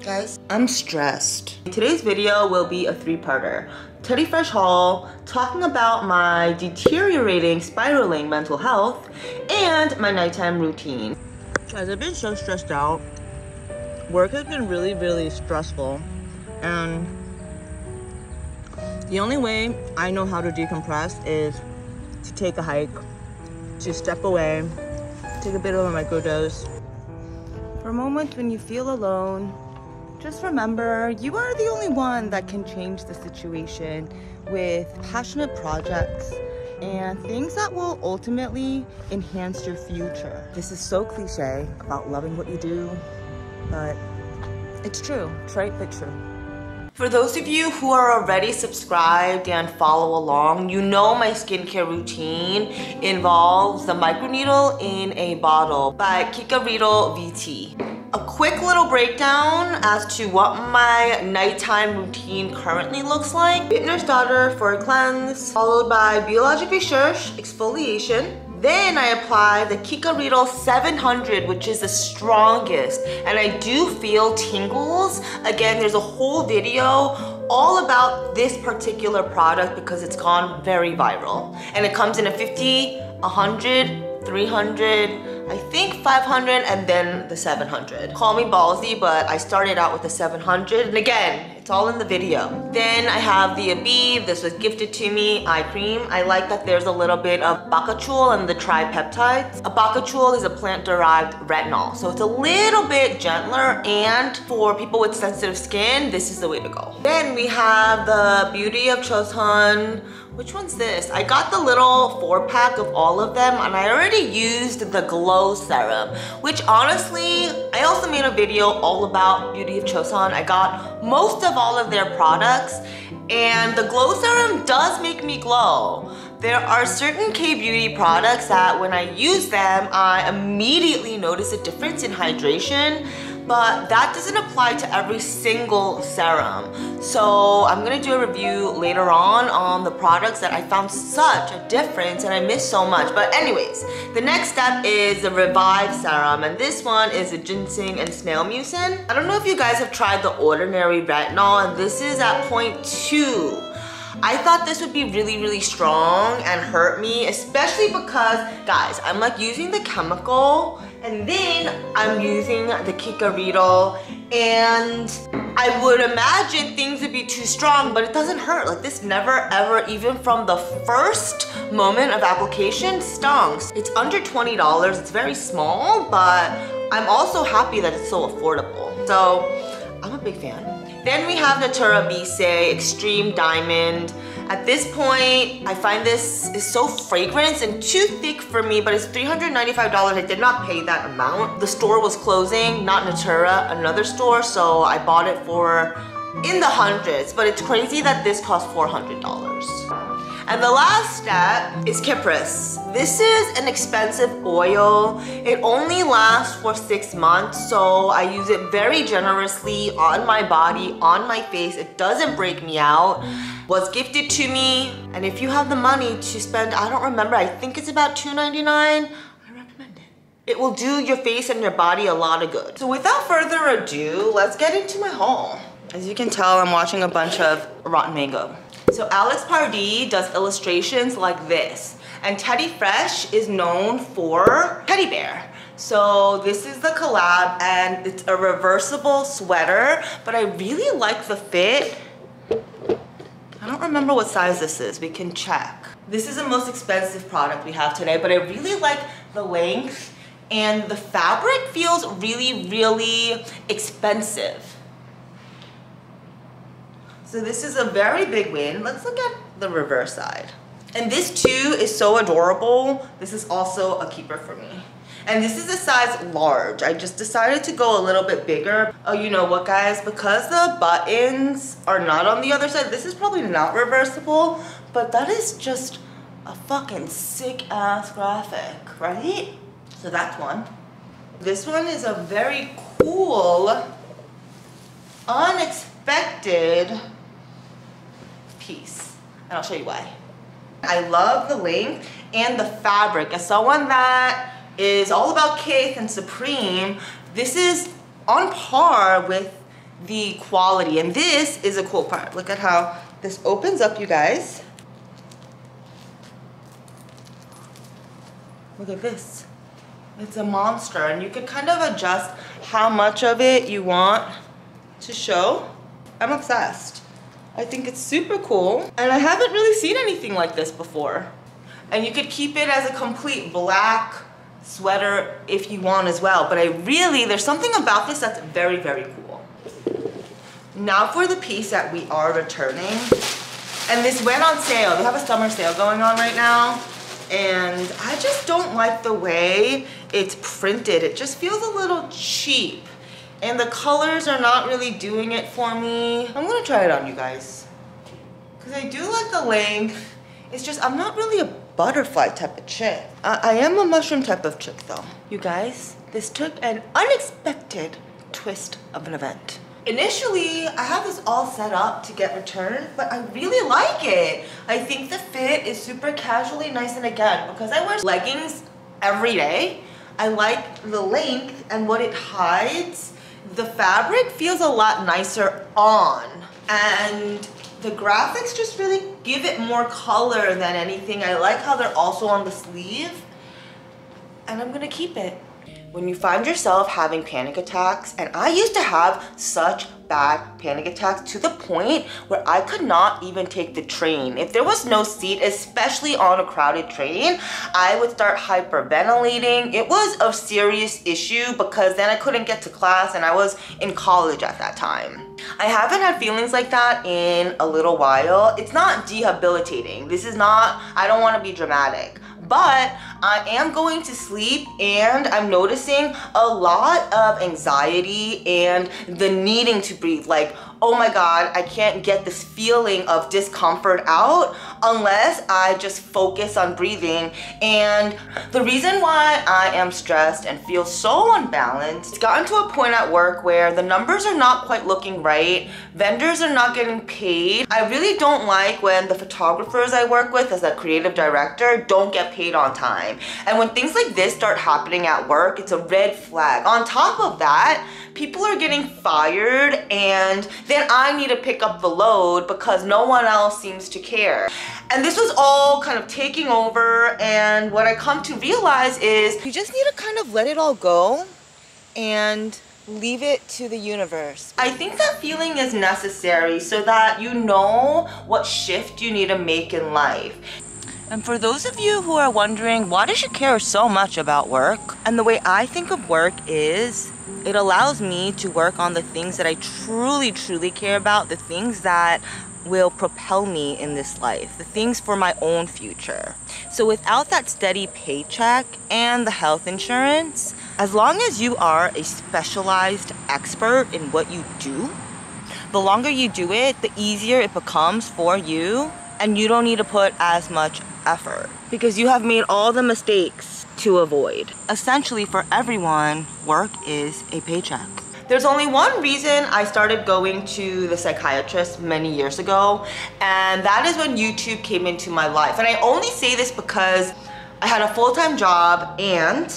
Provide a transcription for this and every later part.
Guys, I'm stressed. Today's video will be a three-parter. Teddy Fresh haul, talking about my deteriorating, spiraling mental health, and my nighttime routine. Guys, I've been so stressed out. Work has been really, really stressful. And the only way I know how to decompress is to take a hike, to step away, take a bit of a microdose. For a moment when you feel alone, just remember, you are the only one that can change the situation with passionate projects and things that will ultimately enhance your future. This is so cliche about loving what you do, but it's true. Trite but true. For those of you who are already subscribed and follow along, you know my skincare routine involves the microneedle in a bottle by Cica Reedle VT. A quick little breakdown as to what my nighttime routine currently looks like. Vintner Starter for a cleanse, followed by Biologic Research exfoliation. Then I apply the Cica Reedle 700, which is the strongest, and I do feel tingles. Again, there's a whole video all about this particular product because it's gone very viral. And it comes in a 50, 100, 300, I think 500, and then the 700. Call me ballsy, but I started out with the 700, and again, it's all in the video. Then I have the Abib, this was gifted to me, eye cream. I like that there's a little bit of bacachul and the tripeptides. A bacachul is a plant-derived retinol, so it's a little bit gentler, and for people with sensitive skin, this is the way to go. Then we have the Beauty of Chosun. Which one's this? I got the little 4-pack of all of them, and I already used the Glow Serum, which honestly, I also made a video all about Beauty of Chosun. I got most of all of their products, and the Glow Serum does make me glow. There are certain K-beauty products that when I use them, I immediately notice a difference in hydration, but that doesn't apply to every single serum. So I'm gonna do a review later on the products that I found such a difference and I miss so much. But anyways, the next step is the Revive Serum, and this one is a ginseng and snail mucin. I don't know if you guys have tried the ordinary retinol, and this is at 0.2. I thought this would be really, really strong and hurt me, especially because, guys, I'm like using the chemical and then I'm using the Cica Reedle, and I would imagine things would be too strong, but it doesn't hurt. Like, this never ever, even from the first moment of application, stung. It's under $20, it's very small, but I'm also happy that it's so affordable. So I'm a big fan. Then we have Natura Bise Extreme Diamond. At this point, I find this is so fragrant and too thick for me, but it's $395. I did not pay that amount. The store was closing, not Natura, another store, so I bought it for in the hundreds, but it's crazy that this cost $400. And the last step is Kypris. This is an expensive oil. It only lasts for 6 months, so I use it very generously on my body, on my face. It doesn't break me out. Was gifted to me, and if you have the money to spend, I don't remember, I think it's about $2.99, I recommend it. It will do your face and your body a lot of good. So without further ado, let's get into my haul. As you can tell, I'm watching a bunch of Rotten Mango. So Alex Pardee does illustrations like this, and Teddy Fresh is known for teddy bear. So this is the collab, and it's a reversible sweater, but I really like the fit. I don't remember what size this is, we can check. This is the most expensive product we have today, but I really like the length, and the fabric feels really, really expensive. So this is a very big win. Let's look at the reverse side. And this too is so adorable. This is also a keeper for me. And this is a size large. I just decided to go a little bit bigger. Oh, you know what, guys? Because the buttons are not on the other side, this is probably not reversible, but that is just a fucking sick ass graphic, right? So that's one. This one is a very cool, unexpected piece, and I'll show you why. I love the length and the fabric. As someone that is all about Kith and Supreme, this is on par with the quality. And this is a cool part. Look at how this opens up, you guys. Look at this. It's a monster, and you can kind of adjust how much of it you want to show. I'm obsessed. I think it's super cool, and I haven't really seen anything like this before. And you could keep it as a complete black sweater if you want as well, but there's something about this that's very, very cool. Now for the piece that we are returning, and this went on sale. They have a summer sale going on right now, and I just don't like the way it's printed. It just feels a little cheap, and the colors are not really doing it for me. I'm gonna try it on, you guys, because I do like the length. It's just, I'm not really a butterfly type of chick. I am a mushroom type of chick though. You guys, this took an unexpected twist of an event. Initially, I have this all set up to get returned, but I really like it. I think the fit is super casually nice, and again, because I wear leggings every day, I like the length and what it hides. The fabric feels a lot nicer on, and the graphics just really give it more color than anything. I like how they're also on the sleeve, and I'm gonna keep it. When you find yourself having panic attacks, and I used to have such bad panic attacks to the point where I could not even take the train. If there was no seat, especially on a crowded train, I would start hyperventilating. It was a serious issue because then I couldn't get to class, and I was in college at that time. I haven't had feelings like that in a little while. It's not debilitating. This is not, I don't want to be dramatic, but I am going to sleep, and I'm noticing a lot of anxiety and the needing to breathe. Like, oh my God, I can't get this feeling of discomfort out unless I just focus on breathing. And the reason why I am stressed and feel so unbalanced, it's gotten to a point at work where the numbers are not quite looking right. Vendors are not getting paid. I really don't like when the photographers I work with as a creative director don't get paid on time. And when things like this start happening at work, it's a red flag. On top of that, people are getting fired, and then I need to pick up the load because no one else seems to care. And this was all kind of taking over, and what I come to realize is you just need to kind of let it all go and leave it to the universe. I think that feeling is necessary so that you know what shift you need to make in life. And for those of you who are wondering, why does she care so much about work? And the way I think of work is, it allows me to work on the things that I truly, truly care about, the things that will propel me in this life, the things for my own future. So without that steady paycheck and the health insurance, as long as you are a specialized expert in what you do, the longer you do it, the easier it becomes for you, and you don't need to put as much effort because you have made all the mistakes to avoid. Essentially, for everyone, work is a paycheck. There's only one reason I started going to the psychiatrist many years ago, and that is when YouTube came into my life. And I only say this because I had a full-time job, and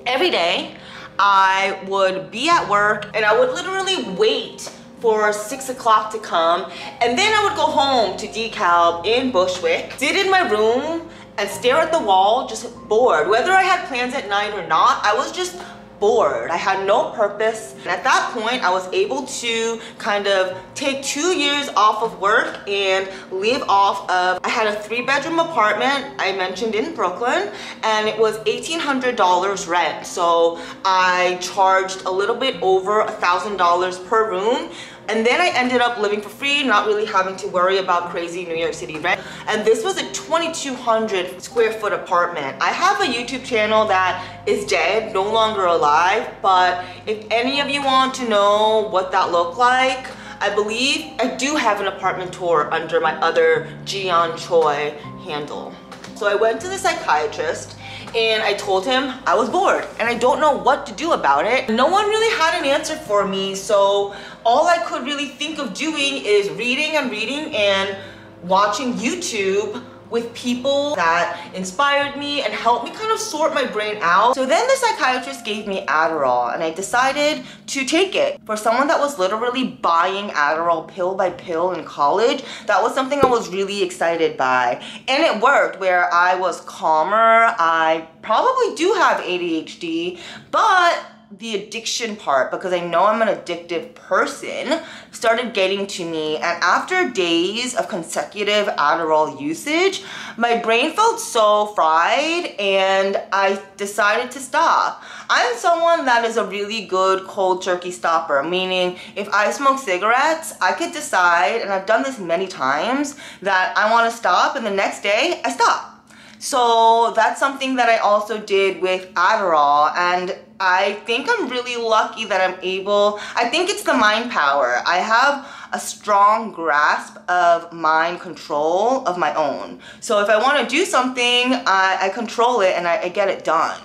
every day I would be at work and I would literally wait for 6 o'clock to come, and then I would go home to DeKalb in Bushwick, sit in my room and stare at the wall, just bored. Whether I had plans at night or not, I was just bored. I had no purpose. And at that point, I was able to kind of take 2 years off of work and live off of, I had a 3-bedroom apartment, I mentioned, in Brooklyn, and it was $1,800 rent. So I charged a little bit over $1,000 per room. And then I ended up living for free, not really having to worry about crazy New York City rent. And this was a 2,200 square foot apartment. I have a YouTube channel that is dead, no longer alive, but if any of you want to know what that looked like, I believe I do have an apartment tour under my other Jian Choi handle. So I went to the psychiatrist and I told him I was bored and I don't know what to do about it. No one really had an answer for me, so all I could really think of doing is reading and watching YouTube with people that inspired me and helped me kind of sort my brain out. So then the psychiatrist gave me Adderall, and I decided to take it. For someone that was literally buying Adderall pill by pill in college, that was something I was really excited by. And it worked, where I was calmer. I probably do have ADHD, but the addiction part, because I know I'm an addictive person, started getting to me. And after days of consecutive Adderall usage, my brain felt so fried and I decided to stop. I'm someone that is a really good cold turkey stopper, meaning if I smoke cigarettes, I could decide, and I've done this many times, that I want to stop, and the next day I stop. So that's something that I also did with Adderall, and I think I'm really lucky that I'm able, I think it's the mind power. I have a strong grasp of mind control of my own. So if I want to do something, I control it and I get it done.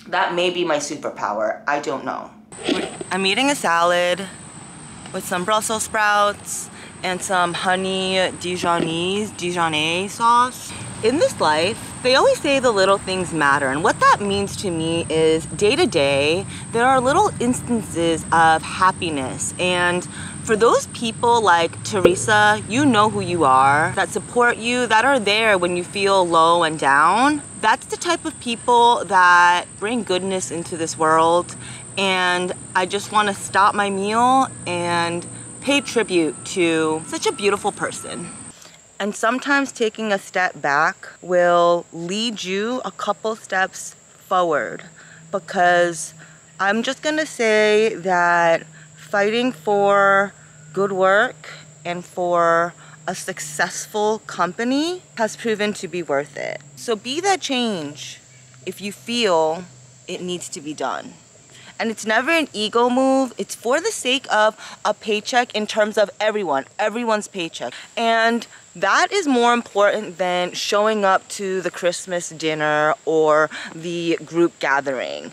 That may be my superpower. I don't know. I'm eating a salad with some Brussels sprouts and some honey Dijon sauce. In this life, they always say the little things matter, and what that means to me is day to day, there are little instances of happiness. And for those people like Teresa, you know who you are, that support you, that are there when you feel low and down, that's the type of people that bring goodness into this world. And I just want to stop my meal and pay tribute to such a beautiful person. And sometimes taking a step back will lead you a couple steps forward, because I'm just gonna say that fighting for good work and for a successful company has proven to be worth it. So be that change if you feel it needs to be done. And it's never an ego move. It's for the sake of a paycheck in terms of everyone's paycheck. And that is more important than showing up to the Christmas dinner or the group gathering.